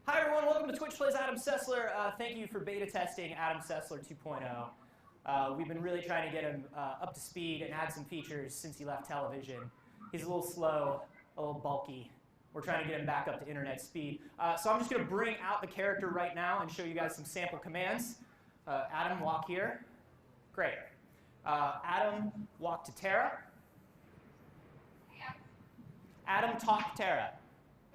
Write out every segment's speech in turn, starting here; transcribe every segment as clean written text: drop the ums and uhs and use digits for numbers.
Hi everyone, welcome to Twitch Plays Adam Sessler. Thank you for beta testing Adam Sessler 2.0. We've been really trying to get him up to speed and add some features since he left television. He's a little slow, a little bulky. We're trying to get him back up to internet speed. So I'm just going to bring out the character right now and show you guys some sample commands. Adam, walk here. Great. Adam, walk to Tara. Adam, talk to Tara.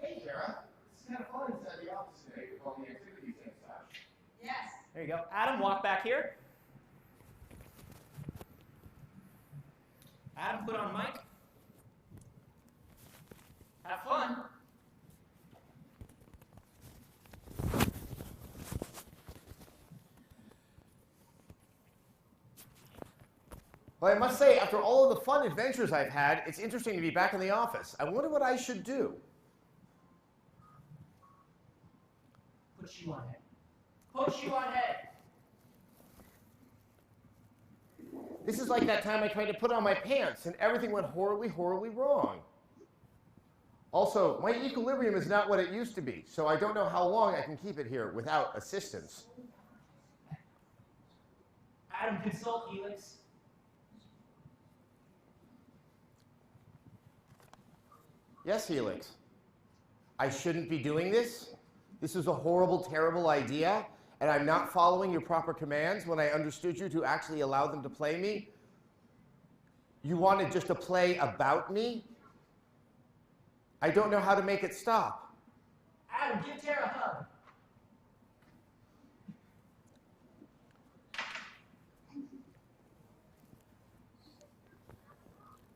Hey, Tara. It's kind of fun inside the office today with all the activities and such. Yes. There you go. Adam, walk back here. Adam, put on mic. Have fun. Well, I must say, after all of the fun adventures I've had, it's interesting to be back in the office. I wonder what I should do. Put you on head. Put you on head. This is like that time I tried to put on my pants and everything went horribly, horribly wrong. Also, my equilibrium is not what it used to be, so I don't know how long I can keep it here without assistance. Adam, consult Helix. Yes, Helix. I shouldn't be doing this. This is a horrible, terrible idea, and I'm not following your proper commands when I understood you to actually allow them to play me. You wanted just to play about me? I don't know how to make it stop. Adam, give Tara a hug.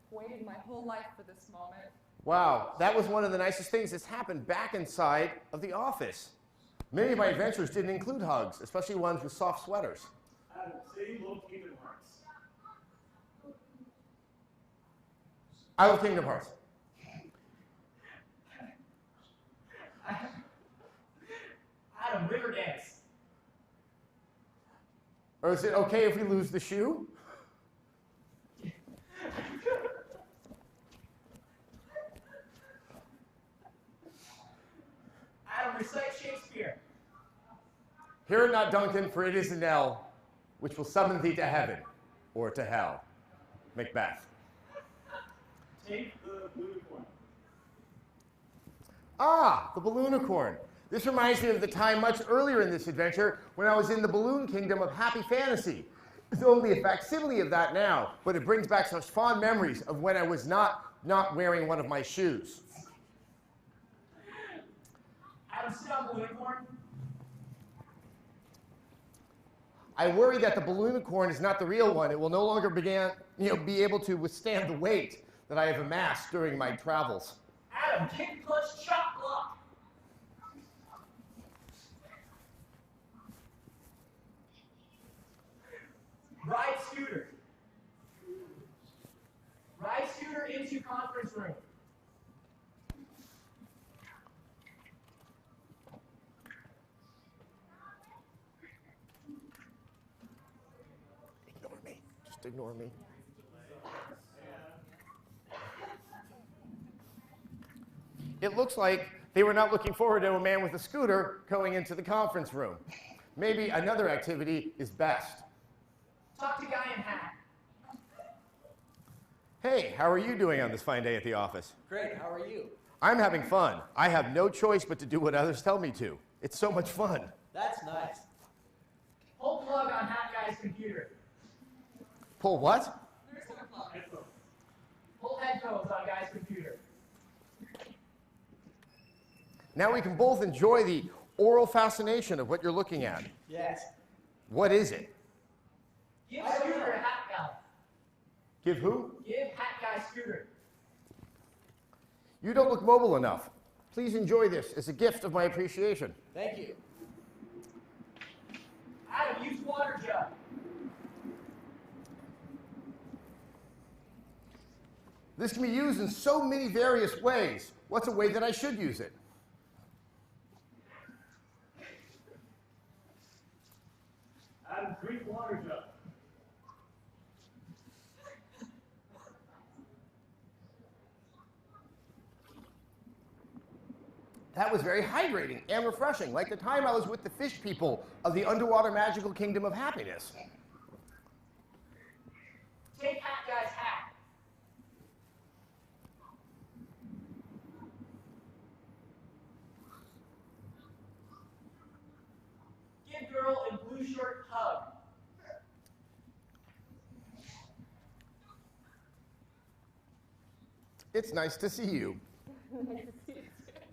Waited my whole life for this moment. Wow, that was one of the nicest things that's happened back inside of the office. Many of my adventures didn't include hugs, especially ones with soft sweaters. Adam, say you love Kingdom Hearts. I love Kingdom Hearts. Adam, river dance. Or is it okay if we lose the shoe? Adam, recite Shakespeare. Hear it not, Duncan, for it is a knell which will summon thee to heaven or to hell. Macbeth. Take the unicorn. Ah, the balloonicorn. This reminds me of the time much earlier in this adventure when I was in the balloon kingdom of happy fantasy. It's only a facsimile of that now, but it brings back such fond memories of when I was not wearing one of my shoes. Adam, sit on the unicorn. I worry that the balloonicorn is not the real one. It will no longer be able to withstand the weight that I have amassed during my travels. Adam, kick, punch, chop, block. Ride scooter. Ride scooter into conference room. Ignore me. Just ignore me. It looks like they were not looking forward to a man with a scooter going into the conference room. Maybe another activity is best. Talk to guy in hat. Hey, how are you doing on this fine day at the office? Great, how are you? I'm having fun. I have no choice but to do what others tell me to. It's so much fun. That's nice. Pull plug on hat guy's computer. Pull what? There's no plug. Pull headphones on guy's computer. Now we can both enjoy the oral fascination of what you're looking at. Yes. What is it? Give scooter a hat guy. Give who? Give hat guy scooter. You don't look mobile enough. Please enjoy this as a gift of my appreciation. Thank you. Adam, use water jug. This can be used in so many various ways. What's a way that I should use it? Adam, drink water jug. That was very hydrating and refreshing, like the time I was with the fish people of the underwater magical kingdom of happiness. Take Hat Guy's hat. Give girl in blue short hug. It's nice to see you.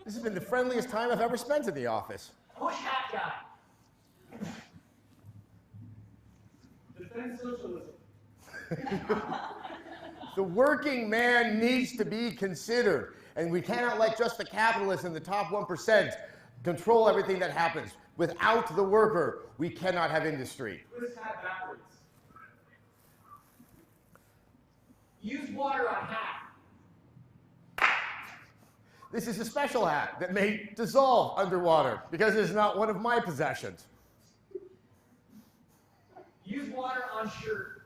This has been the friendliest time I've ever spent in the office. Push Hat Guy. Defend socialism. The working man needs to be considered, and we cannot let just the capitalists and the top 1% control everything that happens. Without the worker, we cannot have industry. Twist hat backwards. Use water on hat. This is a special hat that may dissolve underwater because it is not one of my possessions. Use water on shirt.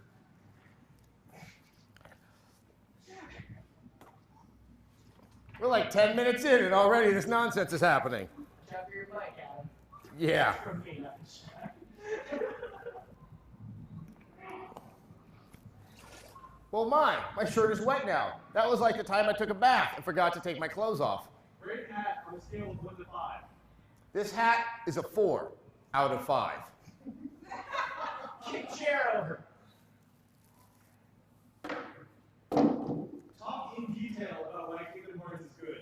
We're like 10 minutes in and already this nonsense is happening. Watch out for your mic, Adam. Yeah. From me, not the chat. Well, my shirt is wet now. That was like the time I took a bath and forgot to take my clothes off. Great hat on a scale of 1 to 5. This hat is a 4 out of 5. Kick chair over. Talk in detail about why Kingdom Hearts is good.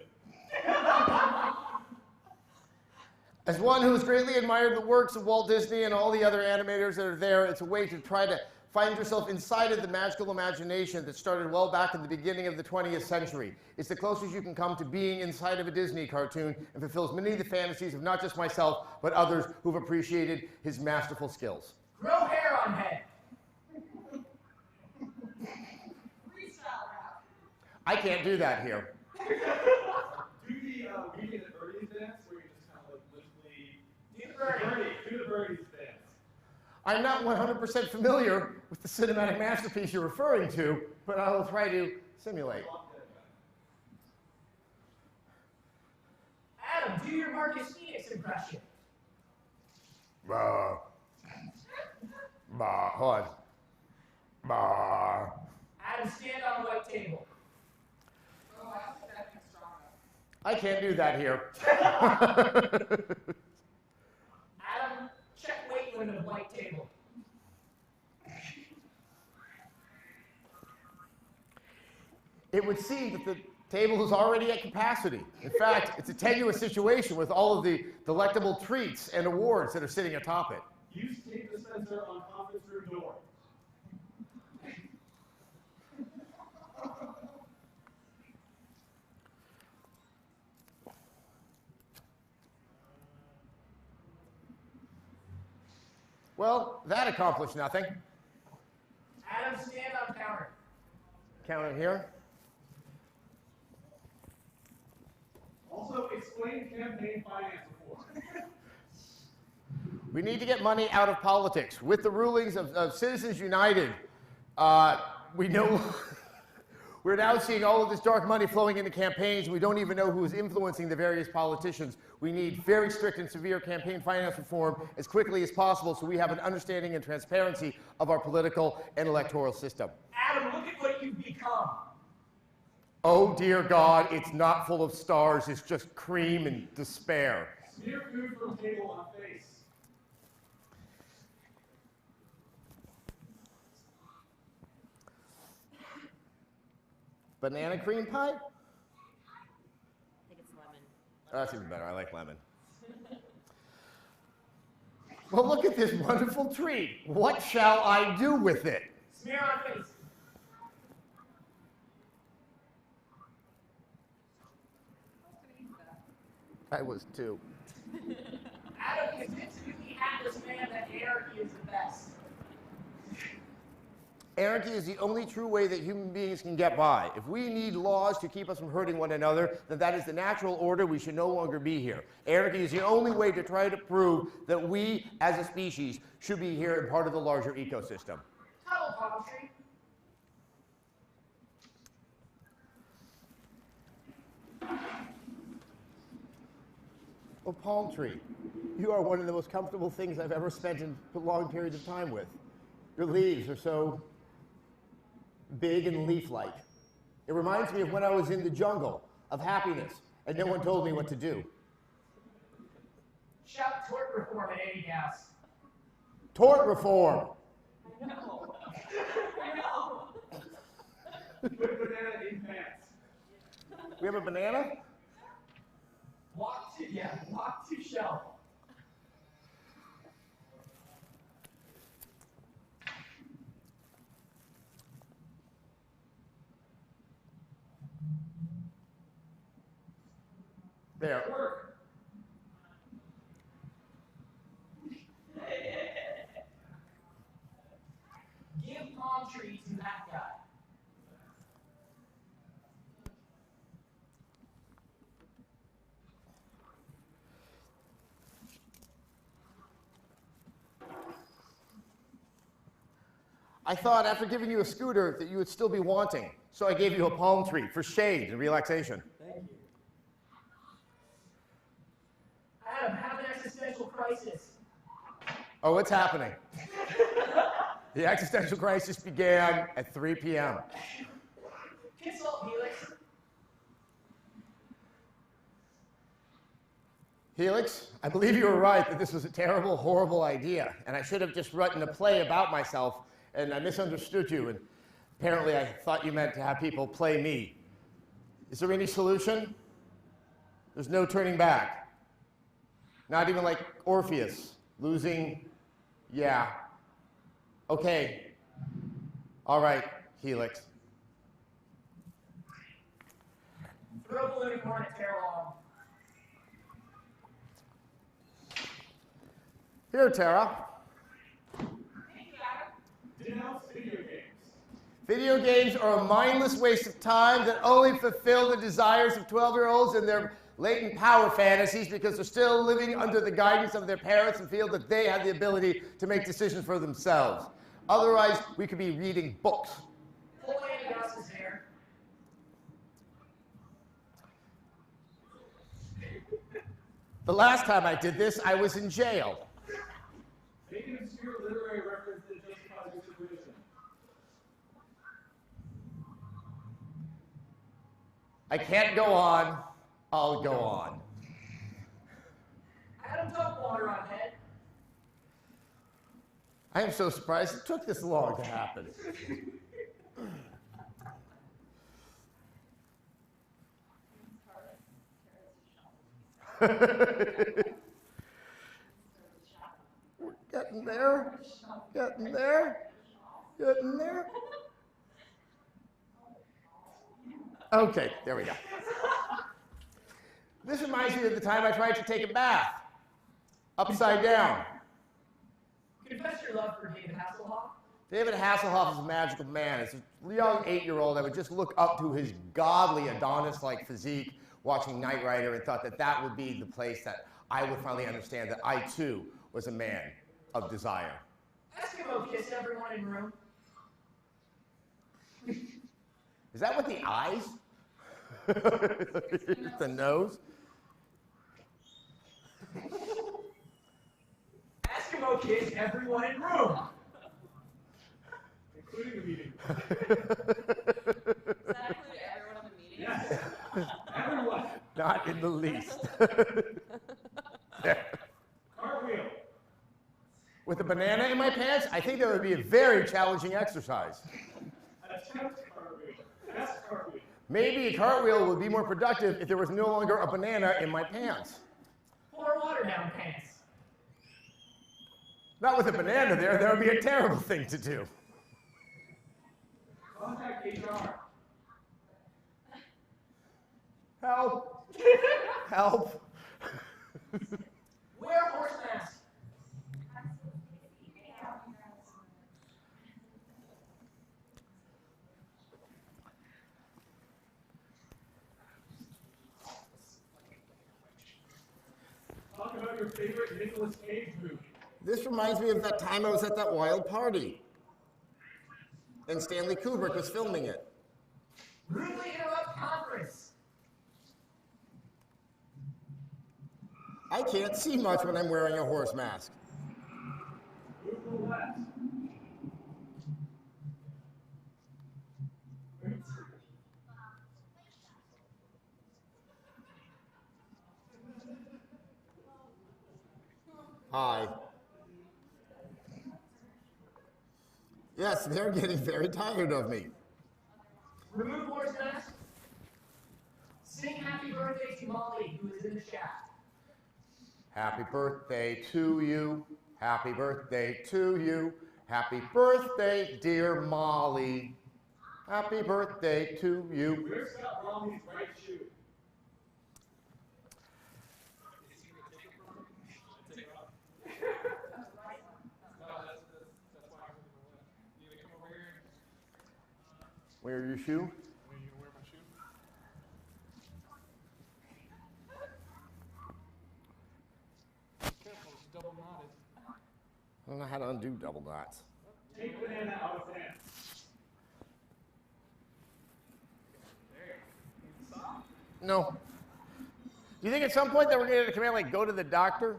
As one who has greatly admired the works of Walt Disney and all the other animators that are there, it's a way to try to find yourself inside of the magical imagination that started well back in the beginning of the 20th century. It's the closest you can come to being inside of a Disney cartoon and fulfills many of the fantasies of not just myself, but others who've appreciated his masterful skills. Grow hair on head. Freestyle rap. I can't do that here. Do the Weekend at Birdie's dance, where you just kind of like literally Do the birdie. do the Birdie's dance. I'm not 100% familiar with the cinematic masterpiece you're referring to, but I will try to simulate. Adam, do your Marcus Phoenix impression. Bah. Bah. Hold on. Bah. Adam, stand on the white table. Oh, I don't think that thing's strong enough. I can't do that here. Adam, check weight limit of white table. It would seem that the table is already at capacity. In fact, it's a tenuous situation with all of the delectable treats and awards that are sitting atop it. Use tape dispenser on conference room door. Well, that accomplished nothing. Adam, stand on counter. Counter here. Also, explain campaign finance reform. We need to get money out of politics. With the rulings of Citizens United, we know we're now seeing all of this dark money flowing into campaigns. We don't even know who is influencing the various politicians. We need very strict and severe campaign finance reform as quickly as possible so we have an understanding and transparency of our political and electoral system. Adam, look at what you've become. Oh dear God, it's not full of stars, it's just cream and despair. Smear food from table on face. Banana cream pie? I think it's lemon. Oh, that's even better. I like lemon. Well, look at this wonderful treat. What shall I do with it? Smear on face. I was too. Adam, convince the hapless man that anarchy is the best. Anarchy is the only true way that human beings can get by. If we need laws to keep us from hurting one another, then that is the natural order. We should no longer be here. Anarchy is the only way to try to prove that we, as a species, should be here and part of the larger ecosystem. Hello, palm tree. A palm tree. You are one of the most comfortable things I've ever spent in long periods of time with. Your leaves are so big and leaf-like. It reminds me of when I was in the jungle of happiness and no one told me what to do. Shout tort reform at any gas. Tort reform. No. Put banana in pants. We have a banana? Walk to shelf. There. Work. Give palm tree to that guy. I thought after giving you a scooter that you would still be wanting, so I gave you a palm tree for shade and relaxation. Thank you. Adam, have an existential crisis. Oh, what's happening? The existential crisis began at 3 p.m. Consult Helix. Helix, I believe you were right that this was a terrible, horrible idea, and I should have just written a play about myself, and I misunderstood you, and apparently I thought you meant to have people play me. Is there any solution? There's no turning back. Not even like Orpheus, losing, yeah. Okay. All right, Helix. Throw ballooning hornet tail on. Here, Tara. Denounce video games. Video games are a mindless waste of time that only fulfill the desires of 12-year-olds and their latent power fantasies because they're still living under the guidance of their parents and feel that they have the ability to make decisions for themselves. Otherwise, we could be reading books. Pull Andy Gus's hair. The last time I did this, I was in jail. Make an obscure literary reference that justifies your situation. I can't go on. I'll go on. Adam, don't wander on head. I am so surprised it took this long to happen. We're getting there. Getting there. Getting there. Okay, there we go. This reminds me of the time I tried to take a bath. Upside down. Confess your love for David Hasselhoff. David Hasselhoff is a magical man. As a young 8-year-old, I would just look up to his godly Adonis-like physique watching Knight Rider and thought that that would be the place that I would finally understand that I, too, was a man of desire. Eskimo kiss everyone in room. Is that what the eyes? The nose? Eskimo kiss everyone in room. Including the meeting. Does that include everyone in the meeting? Yes. Everyone. Not in the least. Cartwheel. With a banana in my pants, I think that would be a very challenging exercise. Attempt cartwheel. Best cartwheel. Maybe a cartwheel would be more productive if there was no longer a banana in my pants. Pour water down pants. Not with a banana there, that would be a terrible thing to do. Contact HR. Help. Help. Wear a horse mask. Talk about your favorite Nicolas Cage movie. This reminds me of that time I was at that wild party. And Stanley Kubrick was filming it. Rudely interrupt conference. I can't see much when I'm wearing a horse mask. Move to the left. Hi. Yes, they're getting very tired of me. Remove horse mask. Sing happy birthday to Molly, who is in the chat. Happy birthday to you. Happy birthday to you. Happy birthday, dear Molly. Happy birthday to you. Where's Scott Romney's right shoe? Take it off. No, that's why I'm looking away. You need to come over here. Wear your shoe? Are you gonna wear my shoe? Careful, it's double knotted. I don't know how to undo double knots. Take the banana out of his hand. There. You soft? No. Do you think at some point that we're going to come out like go to the doctor?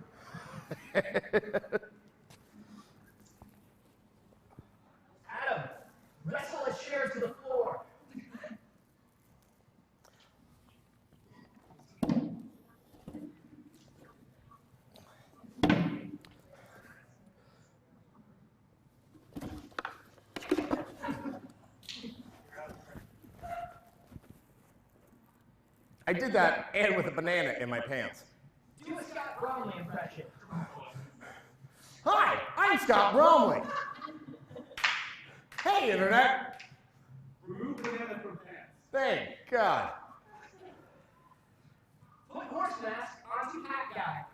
Adam, wrestle a chair to the floor. I did that and with a banana in my pants. Do a Scott Bromley impression. Hi, I'm Scott Bromley. Hey, Internet. Remove banana from pants. Thank God. Put horse mask onto hat guy.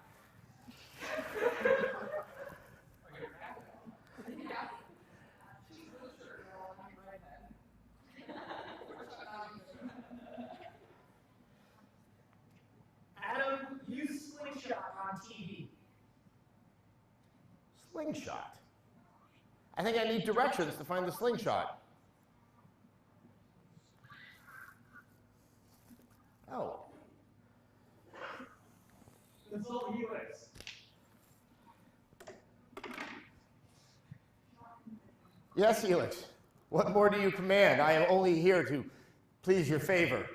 Adam, use slingshot on TV. Slingshot. I think I need directions to find the slingshot. Oh. Consult Helix. Yes, Helix. What more do you command? I am only here to please your favor.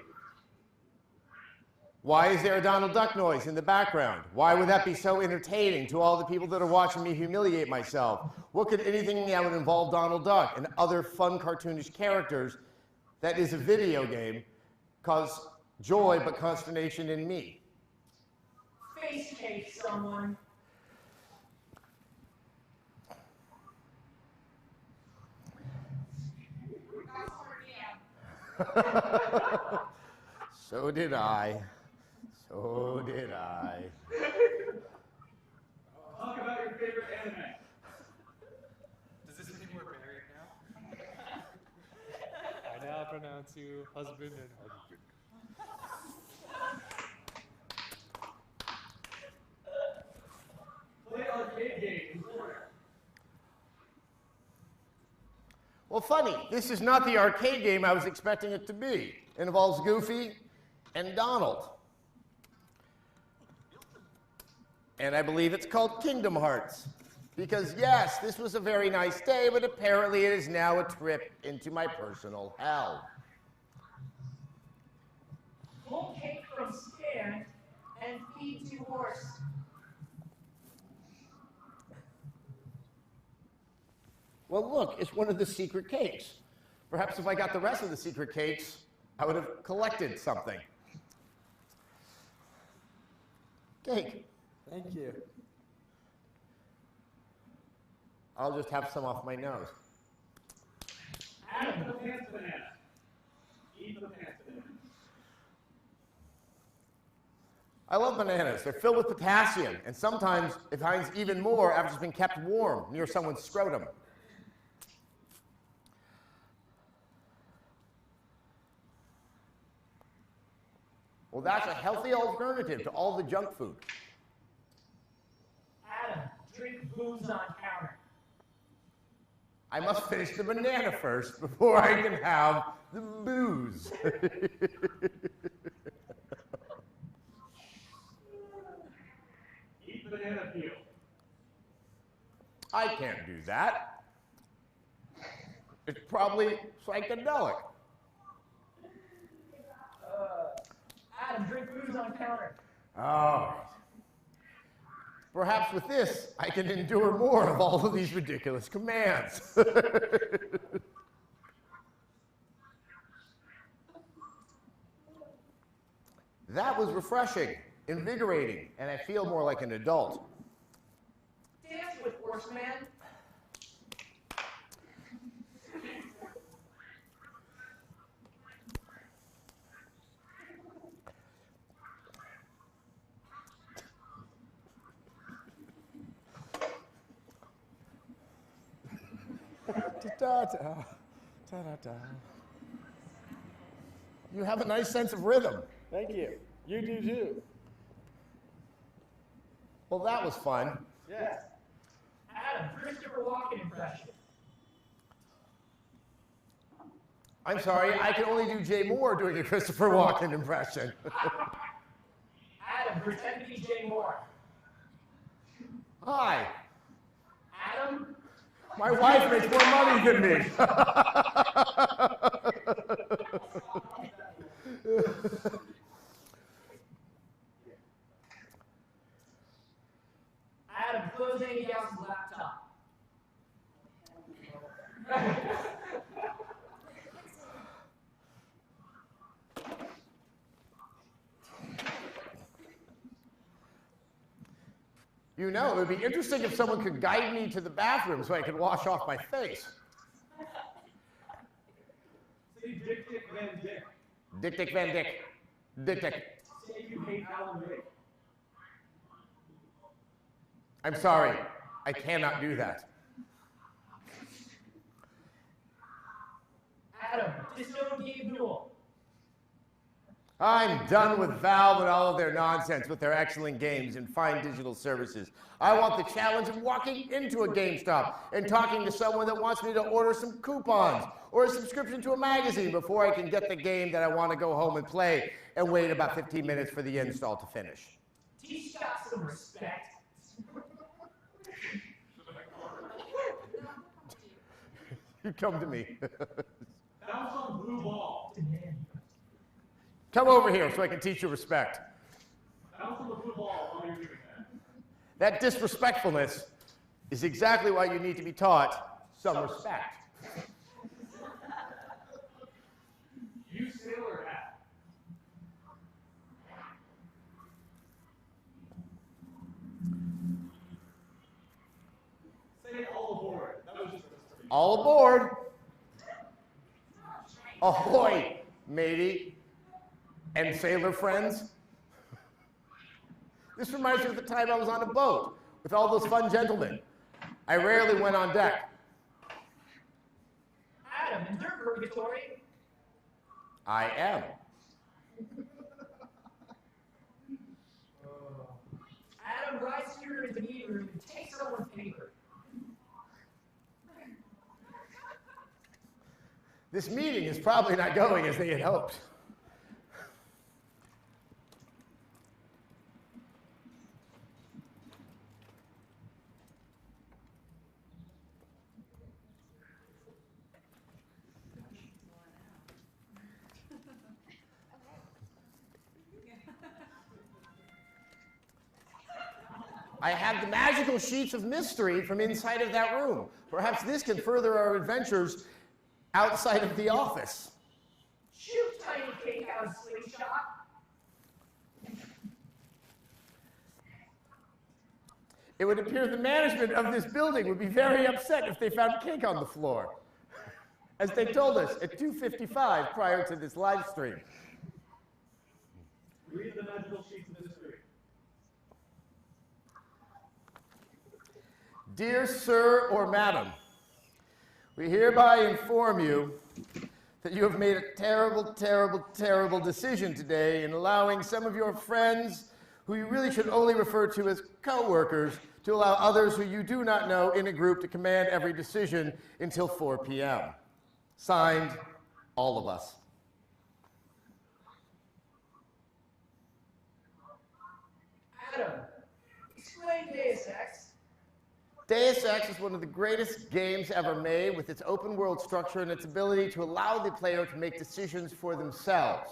Why is there a Donald Duck noise in the background? Why would that be so entertaining to all the people that are watching me humiliate myself? What could anything that would involve Donald Duck and other fun cartoonish characters that is a video game cause joy but consternation in me? Face cake someone. So did I. So did I. Talk about your favorite anime. Does this mean we're married now? I now pronounce you husband and husband. Play arcade game in order. Well, funny, this is not the arcade game I was expecting it to be. It involves Goofy and Donald. And I believe it's called Kingdom Hearts. Because yes, this was a very nice day, but apparently it is now a trip into my personal hell. Pull cake from stand and feed to horse. Well, look, it's one of the secret cakes. Perhaps if I got the rest of the secret cakes, I would have collected something. Cake. Thank you. I'll just have some off my nose. Eat the pants banana. Eat the pants banana. I love bananas. They're filled with potassium, and sometimes it finds even more after it's been kept warm near someone's scrotum. Well, that's a healthy alternative to all the junk food. Adam, drink booze on counter. I must finish the banana first before I can have the booze. banana peel. I can't do that. It's probably psychedelic. Adam, drink booze on counter. Oh. Perhaps with this, I can endure more of all of these ridiculous commands. That was refreshing, invigorating, and I feel more like an adult. Dance with Horseman. Da-da-da, da-da-da. You have a nice sense of rhythm. Thank you. You do too. Well, that was fun. Yes. Adam, Christopher Walken impression. I'm sorry, I can only do Jay Moore doing a Christopher Walken impression. Adam, pretend to be Jay Moore. Hi, Adam, my wife makes more money than me. Adam, close Andy Gauss's laptop. You know, it would be interesting if someone could guide me to the bathroom so I could wash off my face. Say Dick Dick Van Dick. Dick, Dick, Van Dick. Dick, Dick. Say you hate Alan Wake. I'm sorry, I cannot do that. Adam, disown Gabe Newell. I'm done with Valve and all of their nonsense with their excellent games and fine digital services. I want the challenge of walking into a GameStop and talking to someone that wants me to order some coupons or a subscription to a magazine before I can get the game that I want to go home and play and wait about 15 minutes for the install to finish. Teach Scott some respect. You come to me. Bounce on blue ball. Come over here so I can teach you respect. Bounce on the blue ball while you're doing that. That disrespectfulness is exactly why you need to be taught some respect. Use sailor hat. Say all aboard. That was just a mystery. All aboard. Ahoy, matey and sailor friends. This reminds me of the time I was on a boat with all those fun gentlemen. I rarely went on deck. Adam, in Dirt Purgatory. I am. Adam rides through into the meeting room and takes someone's paper. This meeting is probably not going as they had hoped. I have the magical sheets of mystery from inside of that room. Perhaps this can further our adventures outside of the office. Shoot tiny cake out of slingshot. It would appear the management of this building would be very upset if they found cake on the floor, as they told us at 2:55 prior to this live stream. Read the magical sheets of mystery. Dear Sir or Madam, we hereby inform you that you have made a terrible, terrible, terrible decision today in allowing some of your friends, who you really should only refer to as co-workers, to allow others who you do not know in a group to command every decision until 4 p.m. Signed, all of us. Adam, explain playing Deus Ex? Deus Ex is one of the greatest games ever made, with its open world structure and its ability to allow the player to make decisions for themselves.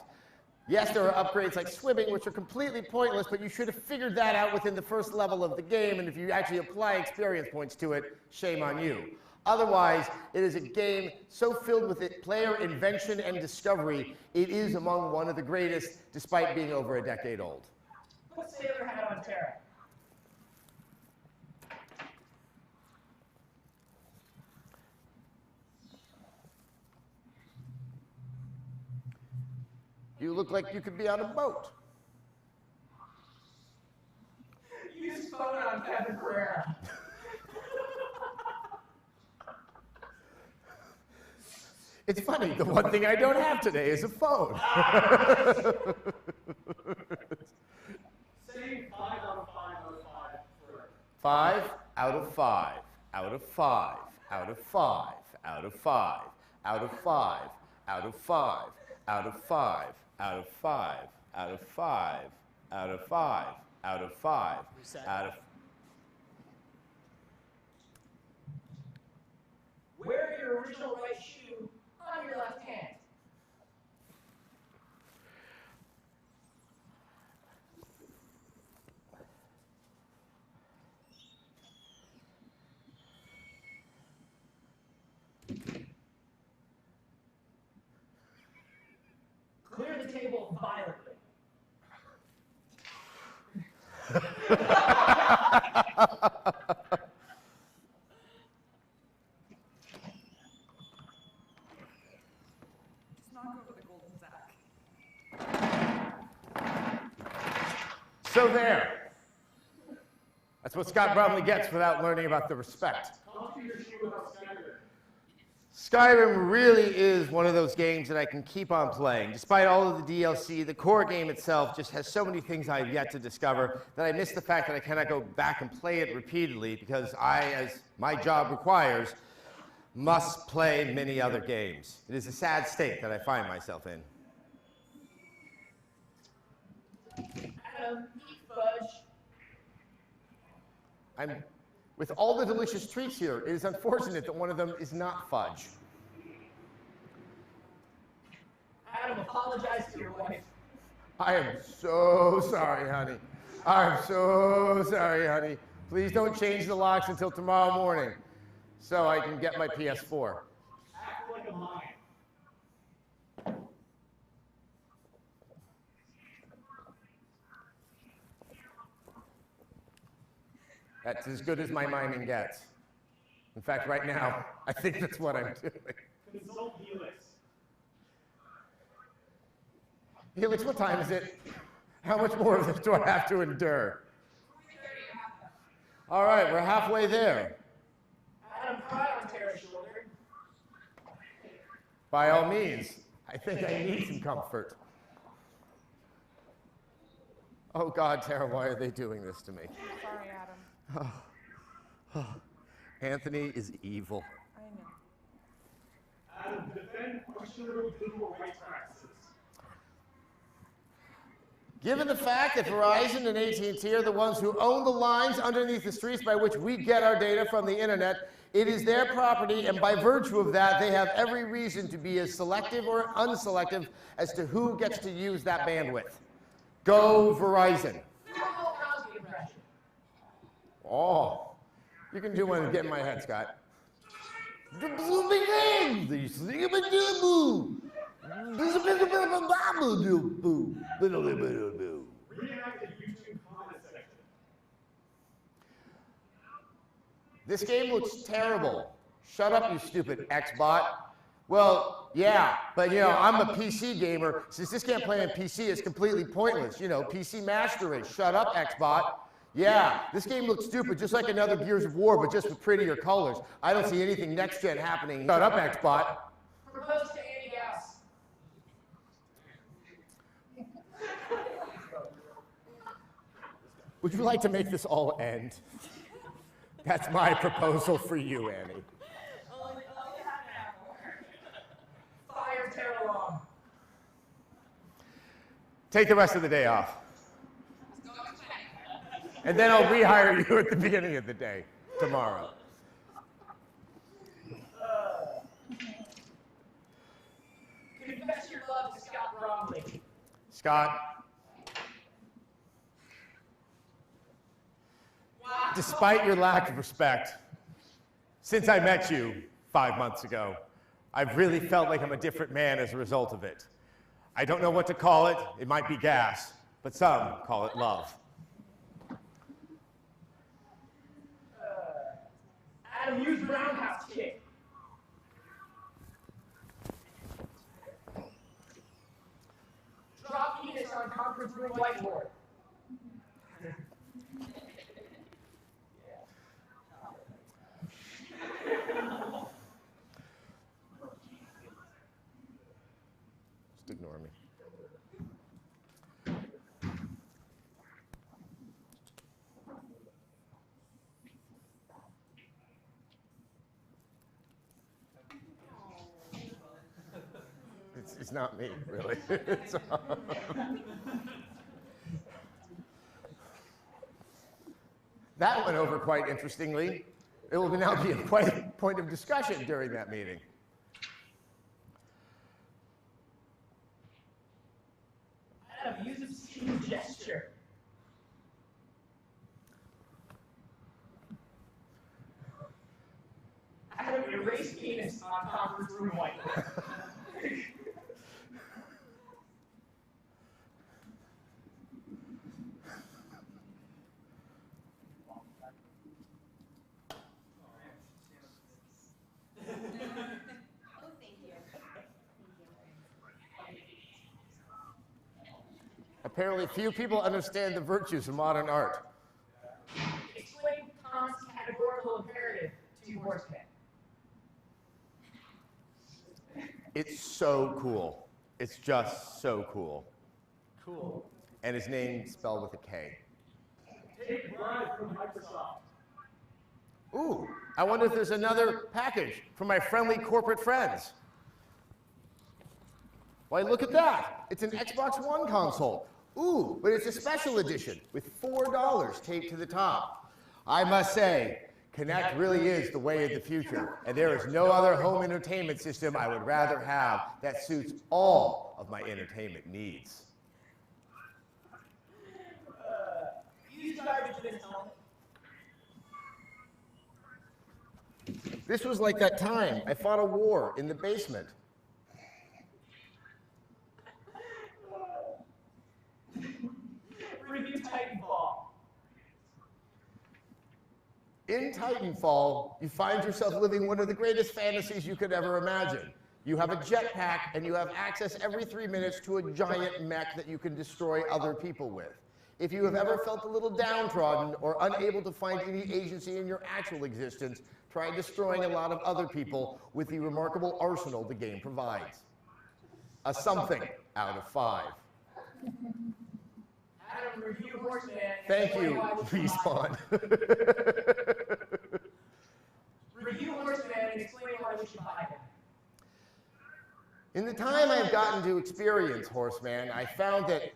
Yes, there are upgrades like swimming, which are completely pointless, but you should have figured that out within the first level of the game, and if you actually apply experience points to it, shame on you. Otherwise, it is a game so filled with player invention and discovery, it is among one of the greatest, despite being over a decade old. Put Sailor Hat on Terra. You look like you could be on a boat. Use phone on Kevin Pereira. It's funny, the one thing I don't have today is a phone. Say 5 out of 5 out of 5 for 5 out of 5, out of 5, out of 5, out of 5, out of 5, out of 5, out of 5, out of 5, out of 5, out of 5, out of 5, out of... Wear your original right shoe on your left hand. Clear the table violently. So there. That's what Scott Bromley gets without learning about the respect. Talk to your shoe about Skyrim. Skyrim really is one of those games that I can keep on playing. Despite all of the DLC, the core game itself just has so many things I've yet to discover that I miss the fact that I cannot go back and play it repeatedly because I, as my job requires, must play many other games. It is a sad state that I find myself in. Adam, eat fudge. With all the delicious treats here, it is unfortunate that one of them is not fudge. Adam, apologize to your wife. I am so sorry, honey. I'm so sorry, honey. Please don't change the locks until tomorrow morning so I can get my PS4. Act like a lion. That's as good as my miming gets. In fact, right now, I think that's what I'm doing. Consult Helix. Helix, what time is it? How much more of this do I have to endure? All right, we're halfway there. Adam, cry on Tara's shoulder. By all means, I think I need some comfort. Oh God, Tara, why are they doing this to me? Sorry, Adam. Anthony is evil. I know. Adam, defend questionable digital rights practices. Given the fact that Verizon and AT&T are the ones who own the lines underneath the streets by which we get our data from the internet, it is their property, and by virtue of that, they have every reason to be as selective or unselective as to who gets to use that bandwidth. Go Verizon. Oh, you can do one and get in my head, Scott. Reenact the YouTube comment section. This game looks terrible. Shut up, you stupid X-bot. Well, yeah, but you know, I'm a PC gamer. Since this can't play on PC, it's completely pointless. You know, PC Master Race. Shut up, X-bot. Yeah, this game looks stupid, just like another Gears of War, but just with prettier colors. I don't see anything next-gen happening. Shut up, X-bot. Propose to Andy Gauss. Would you like to make this all end? That's my proposal for you, Annie. Fire Tara Long. Take the rest of the day off. And then I'll rehire you at the beginning of the day tomorrow. Confess your love to Scott Bromley. Scott, despite your lack of respect, since I met you 5 months ago, I've really felt like I'm a different man as a result of it. I don't know what to call it. It might be gas, but some call it love. Adam, use roundhouse kick. Drop penis on conference room whiteboard. Just ignore me. It's not me, really. That went over quite interestingly. It will now be a point of discussion during that meeting. Adam, use a steam gesture. Adam, erase penis on conference room whiteboard. Apparently, few people understand the virtues of modern art. Explain Kant's categorical imperative to horsemen. It's so cool. It's just so cool. Cool. And his name spelled with a K. Take bribe from Microsoft. Ooh, I wonder if there's another package for my friendly corporate friends. Why, look at that. It's an Xbox One console. Ooh, but it's a special edition with $4 taped to the top. I must say, Kinect really is the way of the future, and there is no other home entertainment system I would rather have that suits all of my entertainment needs. Use garbage bin helmet. This was like that time I fought a war in the basement. Review Titanfall. In Titanfall, you find yourself living one of the greatest fantasies you could ever imagine. You have a jetpack, and you have access every 3 minutes to a giant mech that you can destroy other people with. If you have ever felt a little downtrodden or unable to find any agency in your actual existence, try destroying a lot of other people with the remarkable arsenal the game provides. A something out of 5. Adam, review Horseman. Thank you, Respawn. Review Horseman and explain why we should buy him. In the time I've gotten to experience Horseman, I found that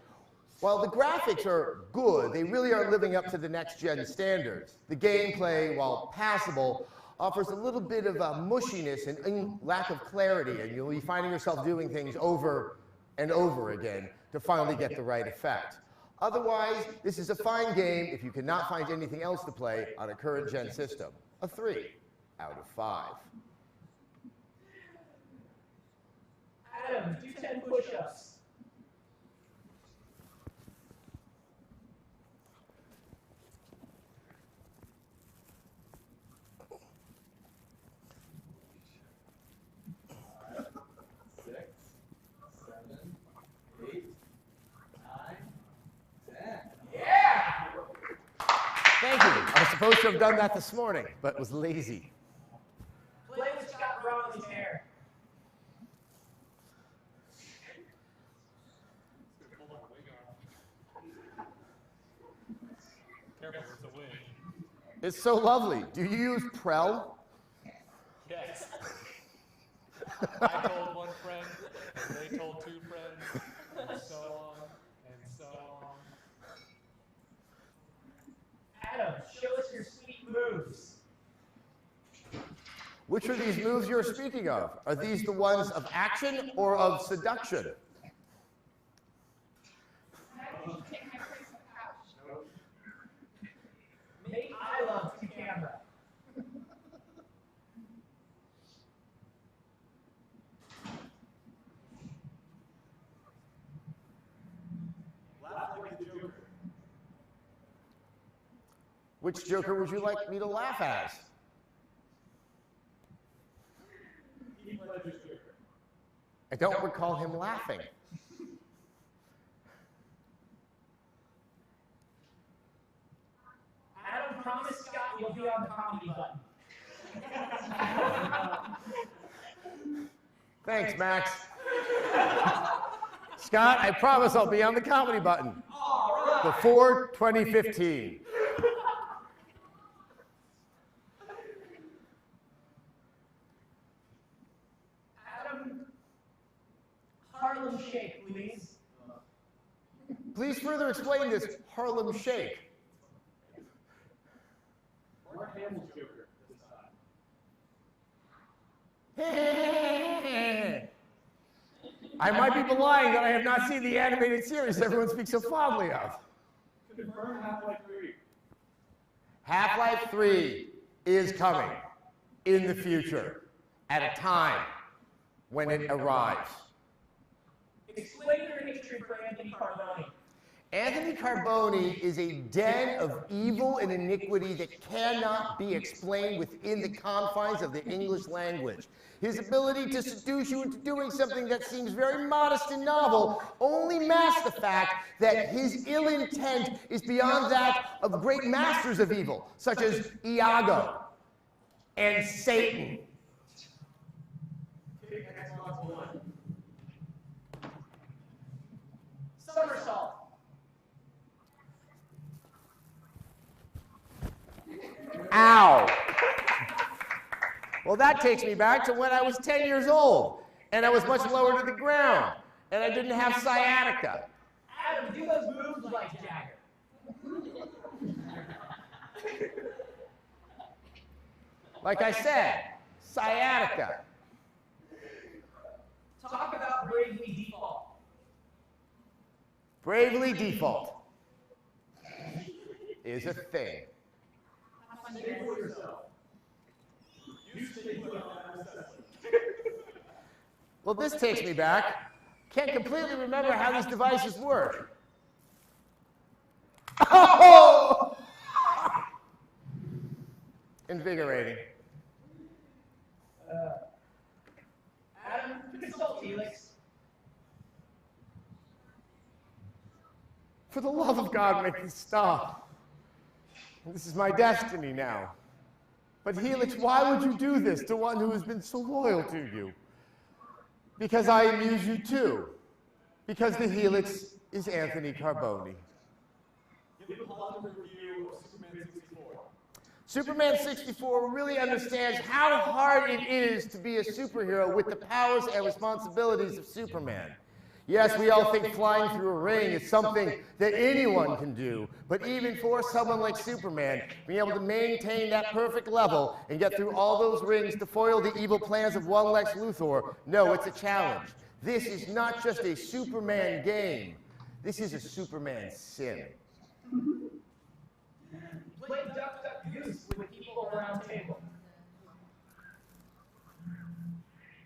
while the graphics are good, they really aren't living up to the next-gen standards. The gameplay, while passable, offers a little bit of mushiness and lack of clarity, and you'll be finding yourself doing things over and over again to finally get the right effect. Otherwise, this is a fine game if you cannot find anything else to play on a current-gen system. A 3 out of 5. Adam, do 10 push-ups. Thank you. I was supposed to have done that this morning, but was lazy. Play with Scott Bromley's hair. Careful, it's a wig. It's so lovely. Do you use Prel? Yes. I told one friend, and they told 2 friends, and so on, and so on. Which are these moves you're speaking of? Are these the ones of action or of seduction? Make I love to camera. Laugh like the Joker. Which Joker would you like me to laugh as? Heath Ledger's Joker. I don't recall him laughing. Adam, promise Scott you'll be on the comedy button. Thanks, Max. Scott, I promise I'll be on the comedy button before 2015. Adam, Harlem Shake, please. Please further explain this Harlem Shake. Mark Hamill's Joker this time. I might be belying that I have not seen the animated series everyone speaks so fondly of. Confirm Half-Life 3. Half-Life 3 is coming in the future at a time when it arrives. Explain your hatred for Anthony Carboni. Anthony Carboni is a den of evil and iniquity that cannot be explained within the confines of the English language. His ability to seduce you into doing something that seems very modest and novel only masks the fact that his ill intent is beyond that of great masters of evil, such as Iago and Satan. Take Xbox One. Somersault. Ow! Well, that takes me back to when I was 10 years old, and I was much lower to the ground, and I didn't have sciatica. Adam, do those moves like Jagger. Like I said, sciatica. Talk about Bravely Default. Bravely Default is a thing. Say for yourself. You stay put on Adam Sessler. Well, this takes me back. Can't completely remember how these devices work. Oh! Invigorating. Adam, consult Helix. For the love of God, make this stop. This is my destiny now. But Helix, why would you do this to one who has been so loyal to you? Because I amuse you too. Because the Helix is Anthony Carboni. Give a positive review of Superman 64. Superman 64 really understands how hard it is to be a superhero with the powers and responsibilities of Superman. Yes, we all think flying through a ring is something that anyone can do, but even for someone like Superman, being able to maintain that perfect level and get through all those rings to foil the evil plans of one Lex Luthor, no, it's a challenge. This is not just a Superman game. This is a Superman sim. Play Duck Duck Goose with people around the table.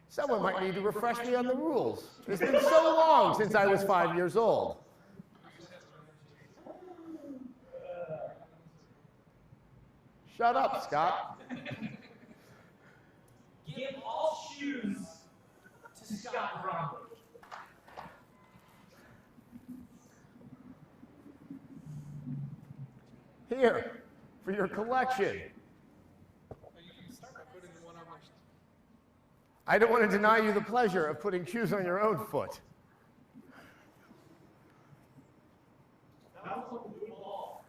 Someone might need to refresh me on the rules. It's been so long since I was 5 years old. Shut up, Scott. Give all shoes to Scott Bromley. Here, for your collection. You can start by putting one on my I don't want to deny you the pleasure of putting shoes on your own foot. That was what we do all.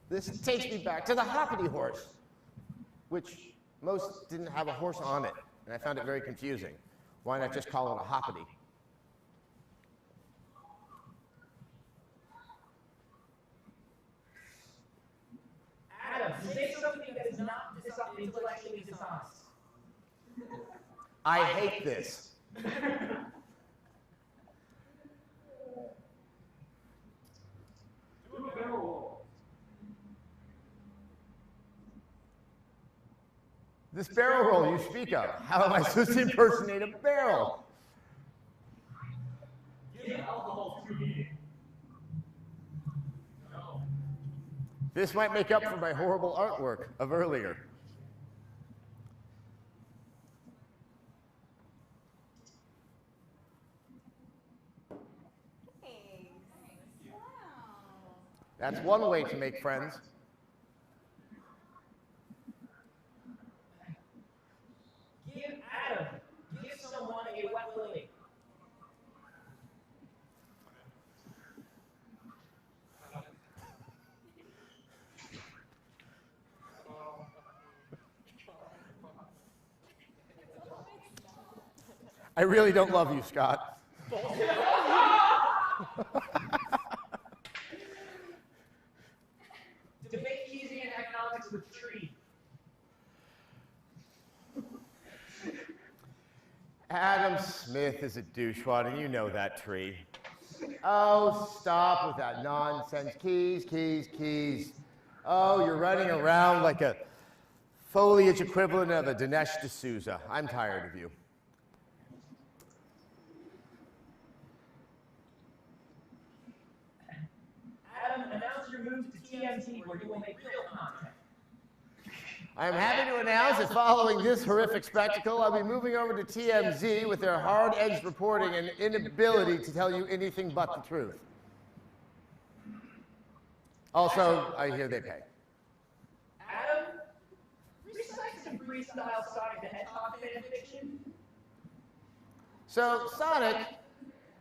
This takes me back to the hoppity horse, which most didn't have a horse on it, and I found it very confusing. Why not just call it a hoppity? intellectually dishonest. I hate this. Do a barrel roll. This barrel roll you speak of, how am I supposed to impersonate a barrel? Give alcohol to eating. No. This might make up for my horrible artwork of earlier. That's one way to make friends. Give Adam, give someone a wet willy. I really don't love you, Scott. Debate Keynesian economics with tree. Adam Smith is a douchewad, and you know that, tree. Oh, stop with that nonsense. Keys, keys, keys. Oh, you're running around like a foliage equivalent of a Dinesh D'Souza. I'm tired of you. Adam, announce your move to TMZ where you will make real content. I am happy to announce that following this horrific spectacle, I'll be moving over to TMZ with their hard-edged reporting and inability to tell you anything but the truth. Also, I hear they pay. Adam, recite some freestyle Sonic the Hedgehog fanfiction. So, Sonic,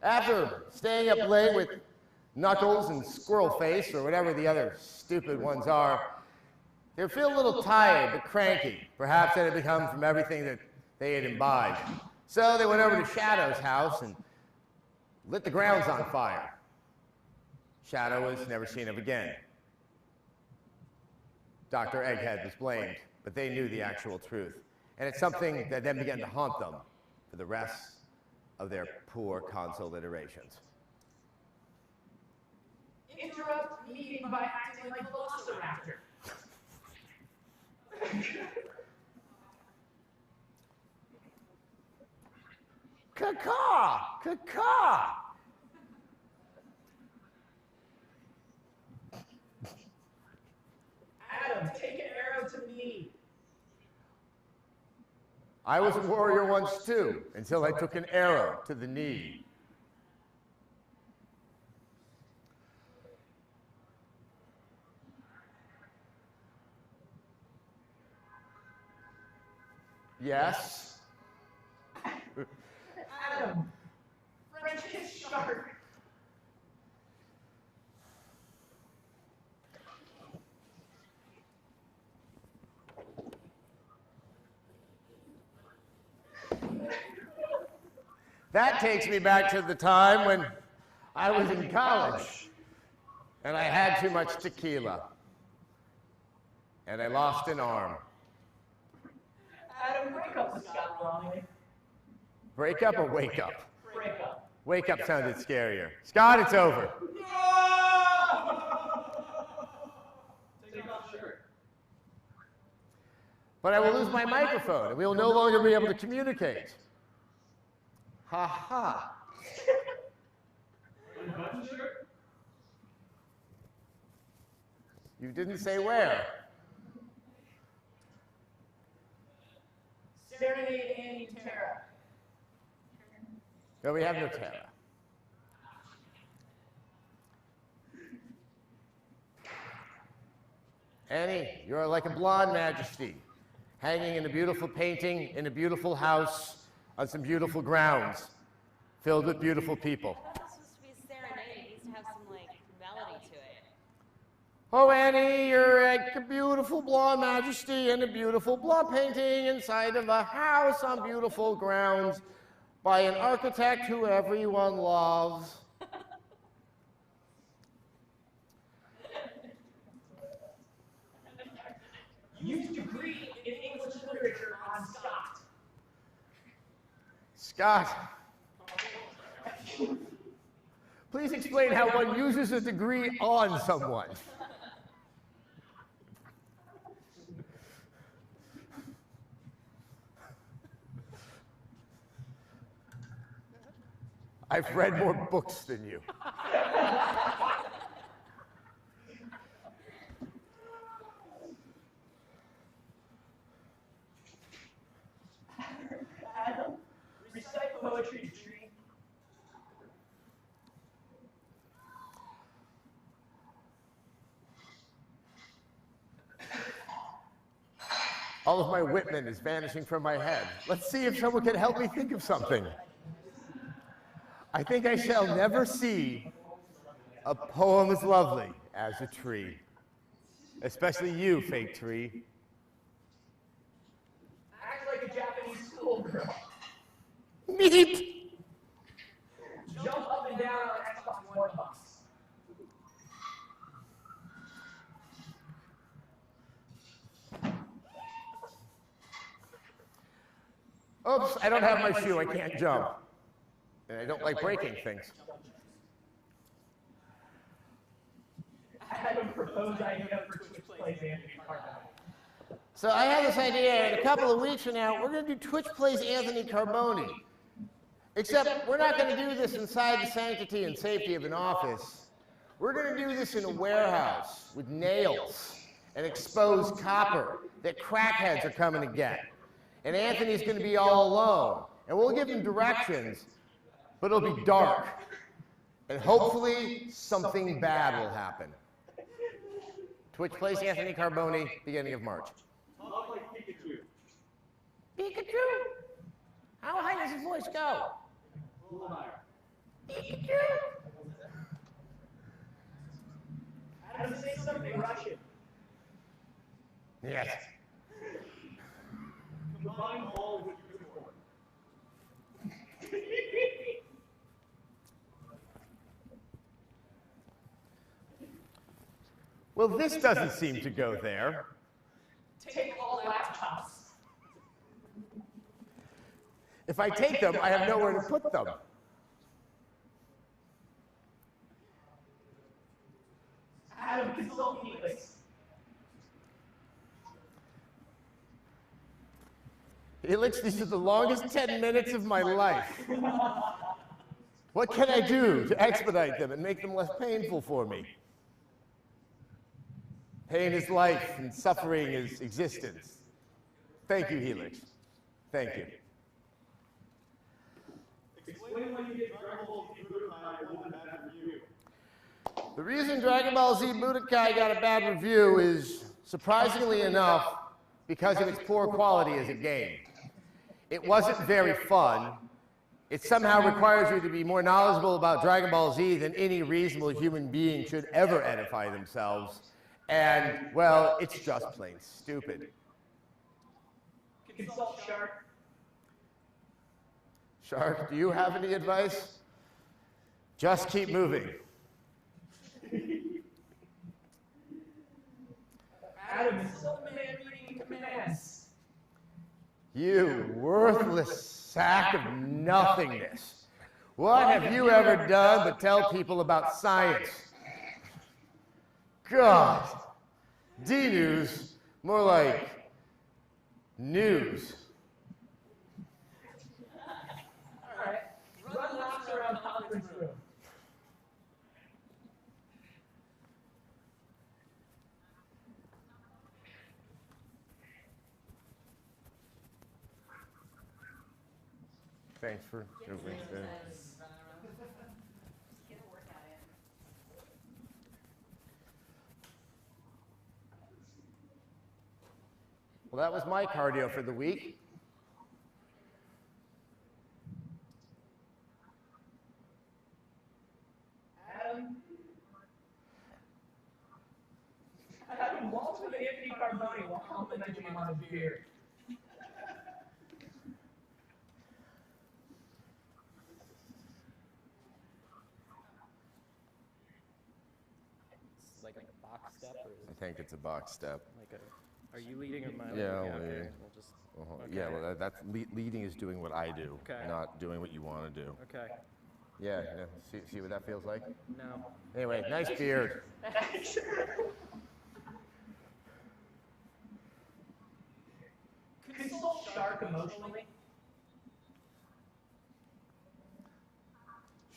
after staying up late with Knuckles and Squirrel Face, or whatever the other stupid ones are, they feel a little tired but cranky. Perhaps that had become from everything that they had imbibed. So they went over to Shadow's house and lit the grounds on fire. Shadow was never seen of again. Dr. Egghead was blamed, but they knew the actual truth. And it's something that then began to haunt them for the rest of their poor console iterations. Interrupt meeting by acting like Velociraptor. Caw-caw! Caw-caw! Adam, take an arrow to me. I was a warrior once too, until I took an arrow to the knee. Yes? Adam, French kiss shark. That takes me back to the time when I was in college and I had too much tequila and I lost an arm. Adam, break up with Scott Romney. Break up or wake up? Break up. Wake up sounded scarier. Scott, it's over. Take off shirt. But I will lose my microphone and we will no longer be able to communicate. Ha ha. Unbutton shirt. You didn't say where. Serenade Annie and Tara. No, we have no Tara. Annie, you're like a blonde majesty, hanging in a beautiful painting in a beautiful house on some beautiful grounds, filled with beautiful people. That was supposed to be a serenade. It needs to have some, like, melody to it. Oh, Annie, you're like a beautiful blonde majesty in a beautiful blonde painting inside of a house on beautiful grounds by an architect who everyone loves. Use degree in Scott. Please explain how one uses a degree on someone. I've read more books than you. Adam, recite poetry to Tree. All of my Whitman is vanishing from my head. Let's see if someone can help me think of something. I think I shall never see a poem as lovely as a tree. Especially you, fake tree. Act like a Japanese schoolgirl. Meep! Jump up and down on Xbox One Box. Oops, I don't have my shoe, I can't jump. And I don't like breaking things. Adam proposed idea for Twitch Plays Anthony Carbone. So I have this idea, in a couple of weeks from now, we're going to do Twitch Plays Anthony Carbone. Except we're not going to do this inside the sanctity and safety of an office. We're going to do this in a warehouse with nails and exposed copper that crackheads are coming to get. And Anthony's going to be all alone. And we'll give him directions, but it'll be dark. And hopefully something bad will happen. Twitch Plays Anthony Carbone, beginning of March. Talk like Pikachu. Pikachu? How high does his voice go? A little higher. Pikachu? Adam, say something Russian. Yes. Combine all of what you could afford. Well, this doesn't seem to go there. Take all laptops. If I take them, I have nowhere to put them. Adam, consult Felix. Felix, these are the longest 10 minutes of my life. What can I do to expedite them and make them less painful for me? Pain is life, and suffering is existence. Thank you, Helix. Thank you. Explain why you get Dragon Ball Z Budokai wasn't a bad review. The reason Dragon Ball Z Budokai got a bad review is, surprisingly enough, because of its poor quality as a game. It wasn't very fun. It somehow requires you to be more knowledgeable about Dragon Ball Z than any reasonable human being should ever edify themselves. And, well, it's just plain stupid. Consult Shark. Shark, do you have any advice? Just keep moving. Adam, consult man reading commands. You worthless sack of nothingness. What have you ever done but tell people about science? God. D-News, more like news. All right. Run laps around Hopkins' room. Thanks for doing that. Get a workout in. Well, that was my cardio for the week. Adam waltz with Anthony Carbone while complimenting him on his beard. It's like a box step or is I think it's a box step. it like a Are you leading or am I Yeah, I'll leading? lead. We'll just, Yeah, well, that's leading is doing what I do, Okay. not doing what you want to do. okay. Yeah, yeah. See what that feels like? No. Anyway, nice beard. Consult Shark emotionally.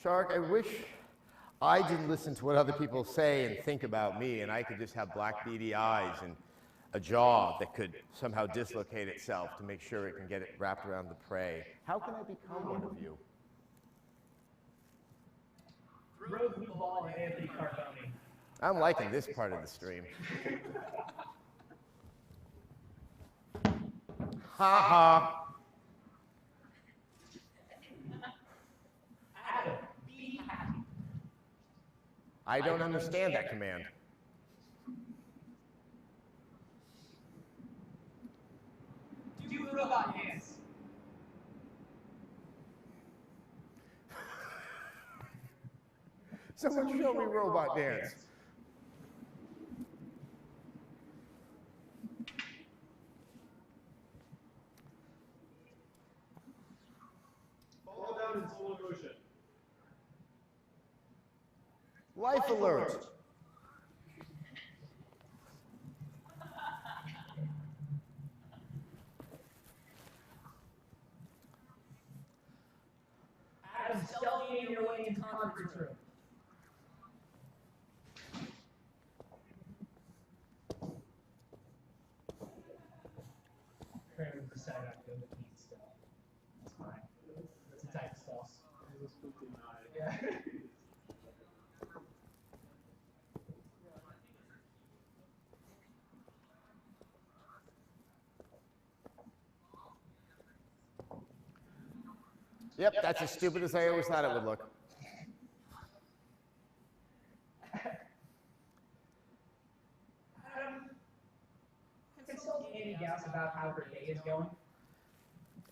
Shark, I wish I didn't listen to what other people say and think about me, and I could just have black beady eyes and a jaw that could somehow dislocate itself to make sure it can get it wrapped around the prey. How can I become one of you? Rose Blue Ball and Anthony Carboni. I'm liking this part of the stream. Ha ha. Adam, be happy. I don't understand that command. Do robot dance. Someone show me robot dance. Fall down in slow motion. Life alert. Adam, stealthing your way into conference room. Kramer decided not to go with me still. It's fine. It's a type of spell. Yeah. Yep, that's as stupid as I always thought it would look. Consult Annie Gauss about how her day is going.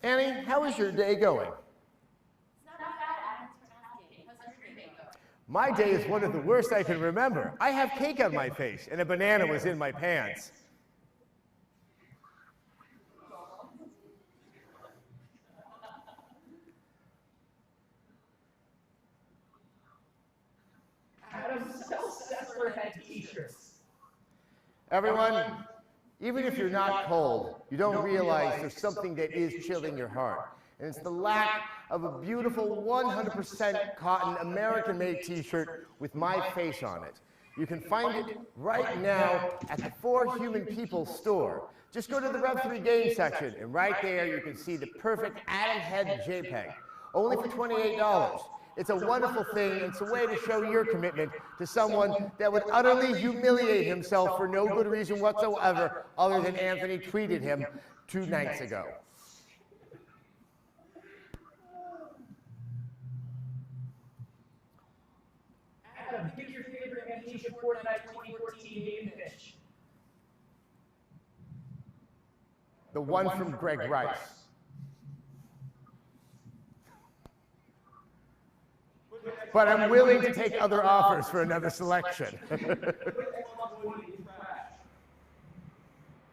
Annie, how is your day going? It's not bad, Adam. Thanks for asking. How's your day going? My day is one of the worst I can remember. I have cake on my face, and a banana was in my pants. Adam, sell Sessler head t-shirts. Everyone, even if you're not cold, you don't realize there's something that is chilling your heart. And it's the lack of a beautiful 100% cotton American-made t-shirt with my face on it. You can find it right now at the For Human People store. Just go to the Rev3 game section, and right there you can see the perfect Adam head JPEG. Only for $28. It's a wonderful thing, and it's a way to show your commitment to someone that would utterly humiliate himself for no good reason whatsoever other than Anthony tweeted him 2 nights ago. Adam, pick your favorite Amnesia Fortnite 2014 game pitch. The one from Greg Rice. But I'm willing to take other offers for another selection.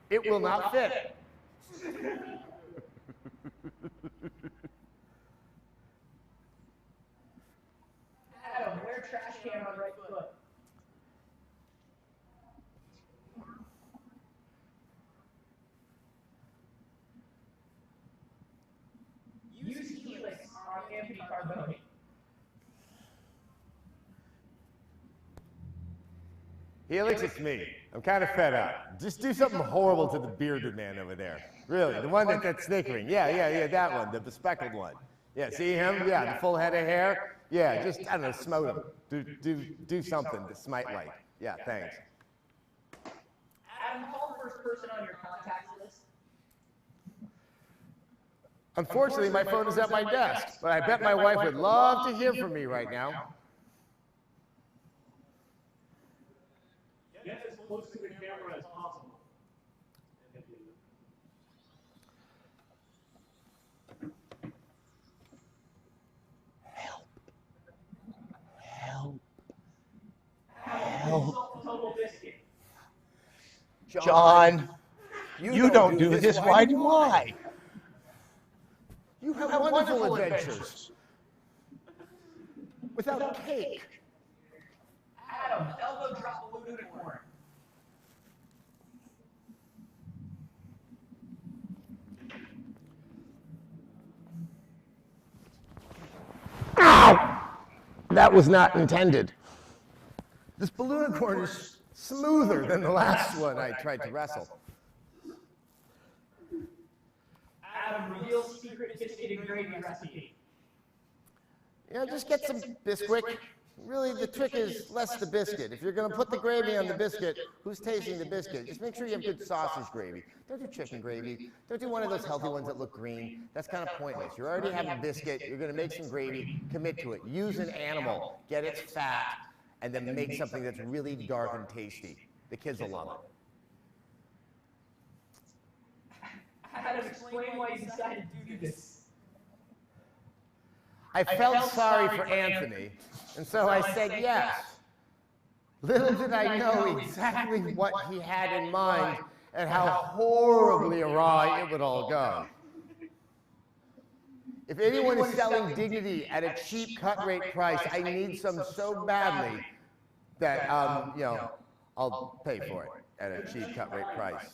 It will not fit. Adam, wear trash can on right foot. Use Helix on Anthony Carboni. Helix, it's me. I'm kind of fed up. Just do something horrible to the bearded man over there. Really, the one that's snickering. Yeah, that one, the bespectacled one. Yeah, see him? Yeah, the full head of hair. Yeah, just, I don't know, smote him. Do something to smite like. Yeah, thanks. Adam, call the first person on your contacts list. Unfortunately, my phone is at my desk, but I bet my wife would love to hear from me right now. Get as close to the camera as possible. Help. Total biscuit. John, You don't do this, why do I? You have wonderful adventures. Without cake. Adam, elbow drop a unicorn. Ow! That was not intended. This balloonicorn is smoother than the last one I tried to wrestle. Adam, real secret biscuit and gravy recipe. Yeah, just get some Bisquick. Really, the trick is less the biscuit. If you're going to put the gravy on the biscuit, who's tasting the biscuit? Just make sure you have good sausage gravy. Don't do chicken gravy. Don't do one of those healthy ones that look green. That's kind of pointless. You already have a biscuit. You're going to make some gravy. Commit to it. Use an animal. Get its fat. And then make something that's really dark and tasty. The kids will love it. Adam, explain why you decided to do this. I felt sorry for Anthony, and so I said yes. Little did I know exactly what he had in mind and how horribly awry it would all go. If anyone is selling dignity at a cheap cut rate price, I need some so badly that, I'll pay for it at a cheap cut rate price.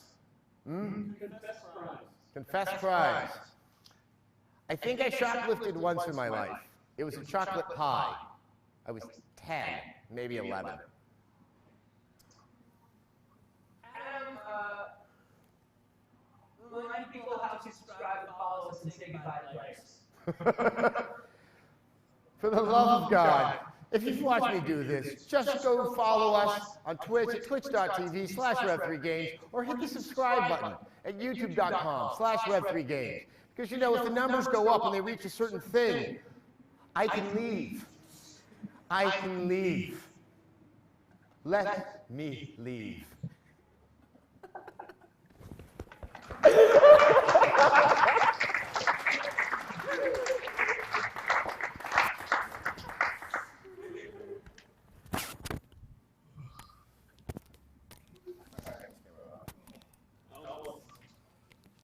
Confess crimes. I think I shoplifted once in my life. It was a chocolate pie. I was 10, maybe 11. Adam, remind people how to subscribe and follow us and say goodbye to players. For the love of God, if you've watched me do this, just go follow us on Twitch at twitch.tv/Rev3Games or hit the subscribe button at youtube.com/Rev3Games. Because, if the numbers go up and they reach a certain thing, I can leave. I can leave. Let me leave.